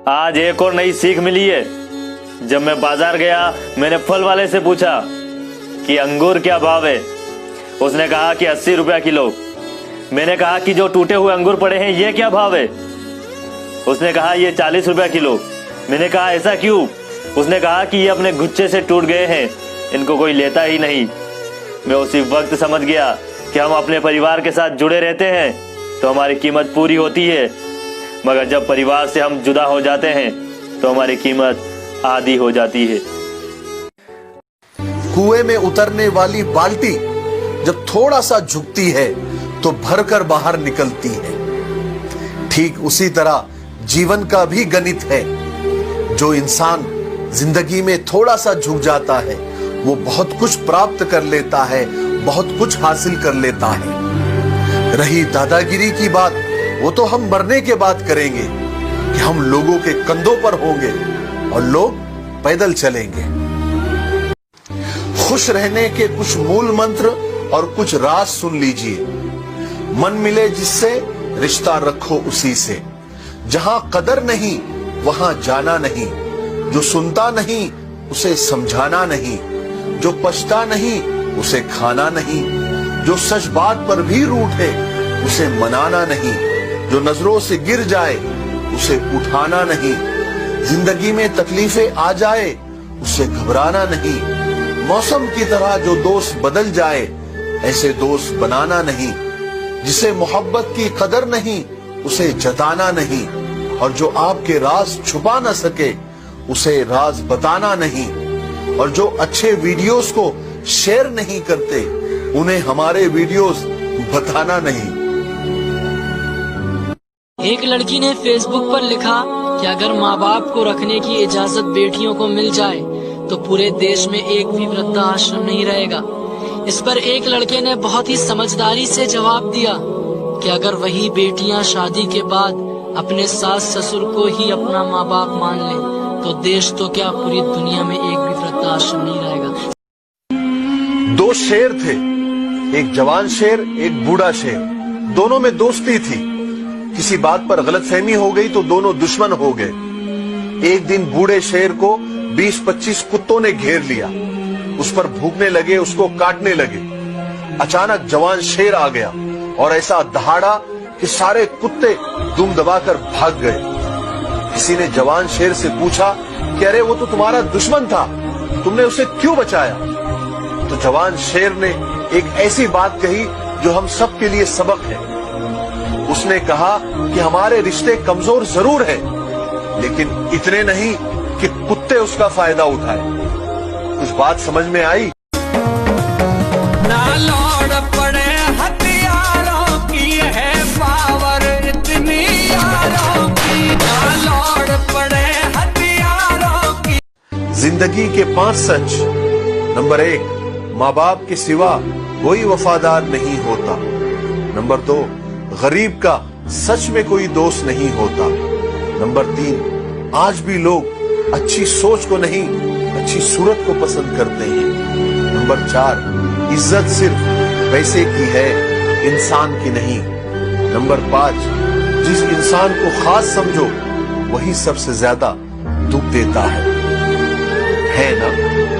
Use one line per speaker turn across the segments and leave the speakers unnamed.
आज एक और नई सीख मिली है। जब मैं बाजार गया, मैंने फल वाले से पूछा कि अंगूर क्या भाव है। उसने कहा कि 80 रुपया किलो। मैंने कहा कि जो टूटे हुए अंगूर पड़े हैं ये क्या भाव है। उसने कहा ये 40 रुपया किलो। मैंने कहा ऐसा क्यों। उसने कहा कि ये अपने गुच्छे से टूट गए हैं, इनको कोई लेता ही नहीं। मैं उसी वक्त समझ गया कि हम अपने परिवार के साथ जुड़े रहते हैं तो हमारी कीमत पूरी होती है, मगर जब परिवार से हम जुदा हो जाते हैं तो हमारी कीमत आधी हो जाती है।
कुएं में उतरने वाली बाल्टी जब थोड़ा सा झुकती है तो भरकर बाहर निकलती है। ठीक उसी तरह जीवन का भी गणित है। जो इंसान जिंदगी में थोड़ा सा झुक जाता है वो बहुत कुछ प्राप्त कर लेता है, बहुत कुछ हासिल कर लेता है। रही दादागिरी की बात, वो तो हम मरने के बाद करेंगे कि हम लोगों के कंधों पर होंगे और लोग पैदल चलेंगे। खुश रहने के कुछ मूल मंत्र और कुछ राज सुन लीजिए। मन मिले जिससे रिश्ता रखो उसी से। जहां कदर नहीं वहां जाना नहीं। जो सुनता नहीं उसे समझाना नहीं। जो पछता नहीं उसे खाना नहीं। जो सच बात पर भी रूठे उसे मनाना नहीं। जो नजरों से गिर जाए उसे उठाना नहीं। जिंदगी में तकलीफें आ जाए उसे घबराना नहीं। मौसम की तरह जो दोस्त बदल जाए ऐसे दोस्त बनाना नहीं। जिसे मोहब्बत की कदर नहीं उसे जताना नहीं। और जो आपके राज छुपा न सके उसे राज बताना नहीं। और जो अच्छे वीडियोस को शेयर नहीं करते उन्हें हमारे वीडियोस बताना नहीं।
एक लड़की ने फेसबुक पर लिखा कि अगर माँ बाप को रखने की इजाजत बेटियों को मिल जाए तो पूरे देश में एक भी वृद्धाश्रम नहीं रहेगा। इस पर एक लड़के ने बहुत ही समझदारी से जवाब दिया कि अगर वही बेटियां शादी के बाद अपने सास ससुर को ही अपना माँ बाप मान ले तो देश तो क्या पूरी दुनिया में एक भी वृद्धाश्रम नहीं रहेगा।
दो शेर थे, एक जवान शेर एक बूढ़ा शेर। दोनों में दोस्ती थी। किसी बात पर गलतफहमी हो गई तो दोनों दुश्मन हो गए। एक दिन बूढ़े शेर को 20-25 कुत्तों ने घेर लिया। उस पर भूखने लगे, उसको काटने लगे। अचानक जवान शेर आ गया और ऐसा दहाड़ा कि सारे कुत्ते दुम दबाकर भाग गए। किसी ने जवान शेर से पूछा कि अरे वो तो तुम्हारा दुश्मन था, तुमने उसे क्यों बचाया। तो जवान शेर ने एक ऐसी बात कही जो हम सब के लिए सबक है। उसने कहा कि हमारे रिश्ते कमजोर जरूर हैं, लेकिन इतने नहीं कि कुत्ते उसका फायदा उठाए। कुछ बात समझ में आई?
ना लौट पड़े हथियारों की है पावर इतनी यारों की। ना लौट पड़े हथियारों की।
जिंदगी के 5 सच। नंबर 1, माँ बाप के सिवा कोई वफादार नहीं होता। नंबर 2, गरीब का सच में कोई दोस्त नहीं होता। नंबर 3, आज भी लोग अच्छी सोच को नहीं अच्छी सूरत को पसंद करते हैं। नंबर 4, इज्जत सिर्फ पैसे की है, इंसान की नहीं। नंबर 5, जिस इंसान को खास समझो वही सबसे ज्यादा दुख देता है ना।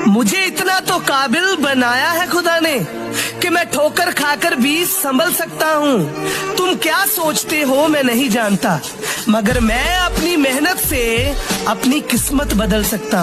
मुझे इतना तो काबिल बनाया है खुदा ने कि मैं ठोकर खाकर भी संभल सकता हूँ। तुम क्या सोचते हो मैं नहीं जानता, मगर मैं अपनी मेहनत से अपनी किस्मत बदल सकता हूँ।